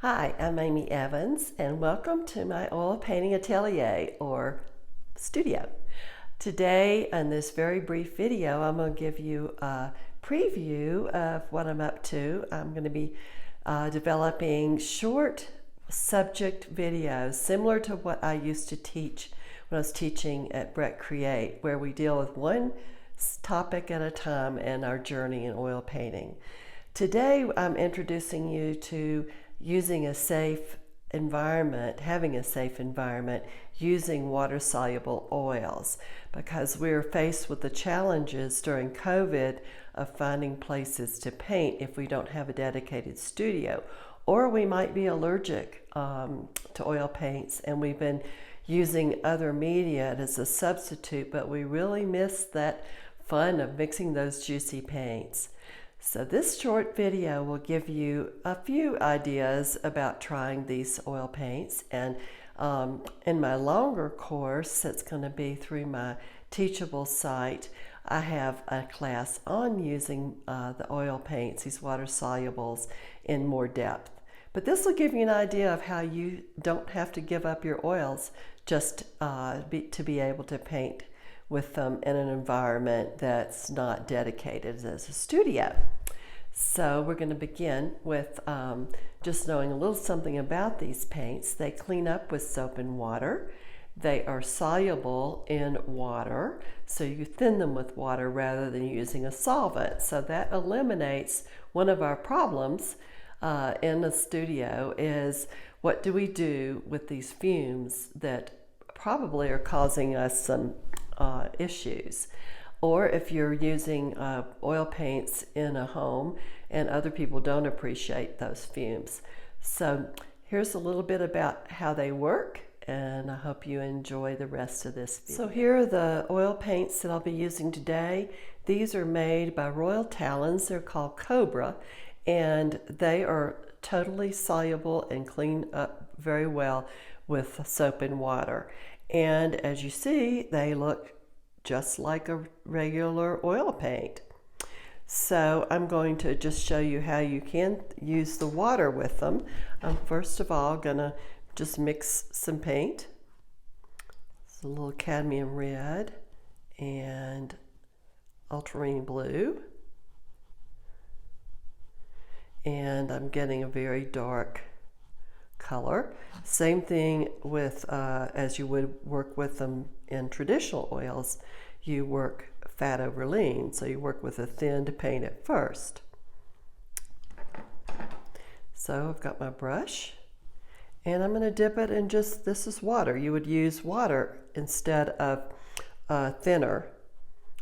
Hi, I'm Amy Evans, and welcome to my oil painting atelier or studio. Today, in this very brief video, I'm going to give you a preview of what I'm up to. I'm going to be developing short subject videos similar to what I used to teach when I was teaching at Brett Create, where we deal with one topic at a time in our journey in oil painting. Today, I'm introducing you to using a safe environment, having a safe environment using water-soluble oils, because we're faced with the challenges during COVID of finding places to paint if we don't have a dedicated studio, or we might be allergic to oil paints and we've been using other media as a substitute, but we really miss that fun of mixing those juicy paints. So this short video will give you a few ideas about trying these oil paints, and in my longer course that's going to be through my Teachable site, I have a class on using the oil paints, these water solubles, in more depth. But this will give you an idea of how you don't have to give up your oils just to be able to paint with them in an environment that's not dedicated as a studio. So we're going to begin with just knowing a little something about these paints. They clean up with soap and water. They are soluble in water, so you thin them with water rather than using a solvent. So that eliminates one of our problems in the studio is, what do we do with these fumes that probably are causing us some issues? Or if you're using oil paints in a home and other people don't appreciate those fumes. So here's a little bit about how they work, and I hope you enjoy the rest of this video. So here are the oil paints that I'll be using today. These are made by Royal Talons. They're called Cobra, and they are totally soluble and clean up very well with soap and water. And as you see, they look just like a regular oil paint. So I'm going to just show you how you can use the water with them. I'm first of all gonna just mix some paint. It's a little cadmium red and ultramarine blue. And I'm getting a very dark color. Same thing with as you would work with them in traditional oils. You work fat over lean, so you work with a thinned paint at first. So I've got my brush, and I'm going to dip it in just, this is water. You would use water instead of thinner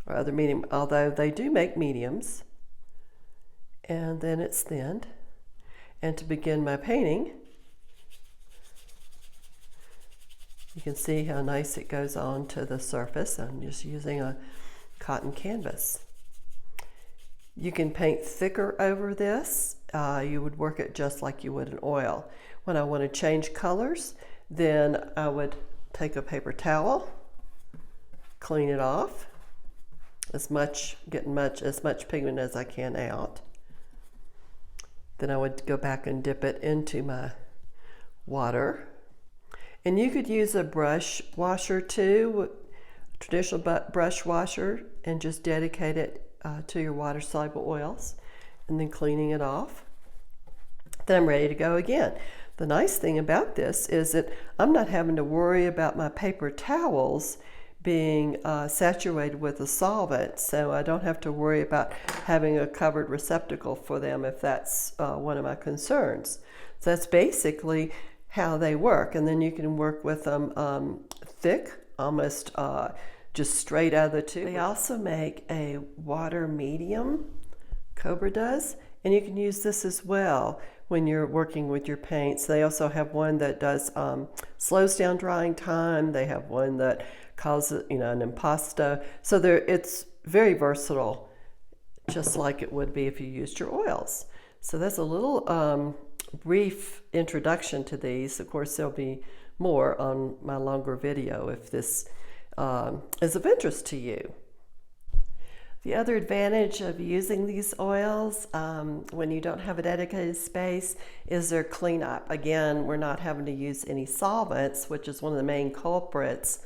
or other medium, although they do make mediums. And then it's thinned. And to begin my painting, you can see how nice it goes on to the surface. I'm just using a cotton canvas. You can paint thicker over this. You would work it just like you would an oil. When I want to change colors, then I would take a paper towel, clean it off, as much pigment as I can out. Then I would go back and dip it into my water. And you could use a brush washer too, traditional brush washer, and just dedicate it to your water soluble oils, and then cleaning it off. Then I'm ready to go again. The nice thing about this is that I'm not having to worry about my paper towels being saturated with a solvent, so I don't have to worry about having a covered receptacle for them if that's one of my concerns. So that's basically how they work. And then you can work with them thick, almost just straight out of the tube. They also make a water medium, Cobra does, and you can use this as well when you're working with your paints. They also have one that does slows down drying time. They have one that causes an impasto. So it's very versatile, just like it would be if you used your oils. So that's a little brief introduction to these. Of course, there'll be more on my longer video if this is of interest to you. The other advantage of using these oils when you don't have a dedicated space is their cleanup. Again, we're not having to use any solvents, which is one of the main culprits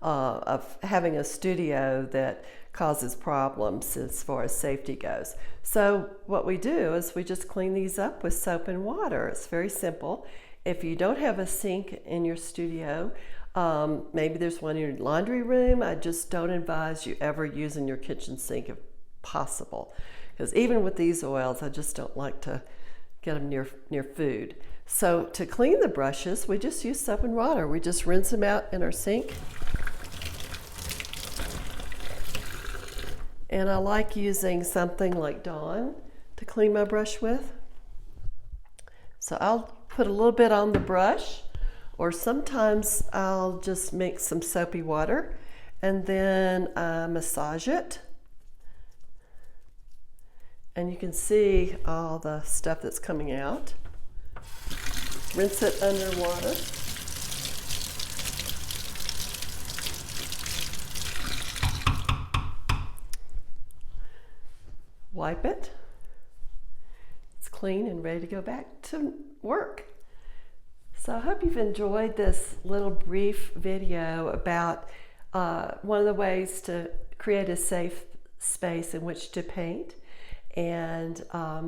of having a studio that causes problems as far as safety goes. So what we do is we just clean these up with soap and water. It's very simple. If you don't have a sink in your studio, maybe there's one in your laundry room, I just don't advise you ever using your kitchen sink if possible. Because even with these oils, I just don't like to get them near food. So to clean the brushes, we just use soap and water. We just rinse them out in our sink. And I like using something like Dawn to clean my brush with. So I'll put a little bit on the brush, or sometimes I'll just mix some soapy water and then massage it. And you can see all the stuff that's coming out. Rinse it underwater. Wipe it. It's clean and ready to go back to work. So I hope you've enjoyed this little brief video about one of the ways to create a safe space in which to paint. And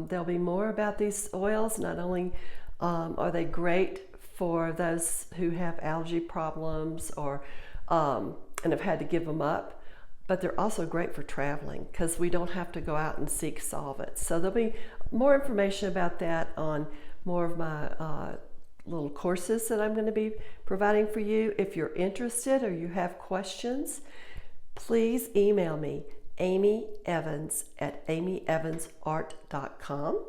there'll be more about these oils. Not only are they great for those who have allergy problems or and have had to give them up, but they're also great for traveling because we don't have to go out and seek solvents. So there'll be more information about that on more of my little courses that I'm going to be providing for you. If you're interested or you have questions, please email me, Amy Evans at amyevansart.com,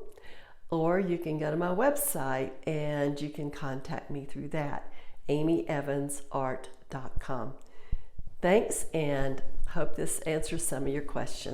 or you can go to my website and you can contact me through that, amyevansart.com. Thanks, and hope this answers some of your questions.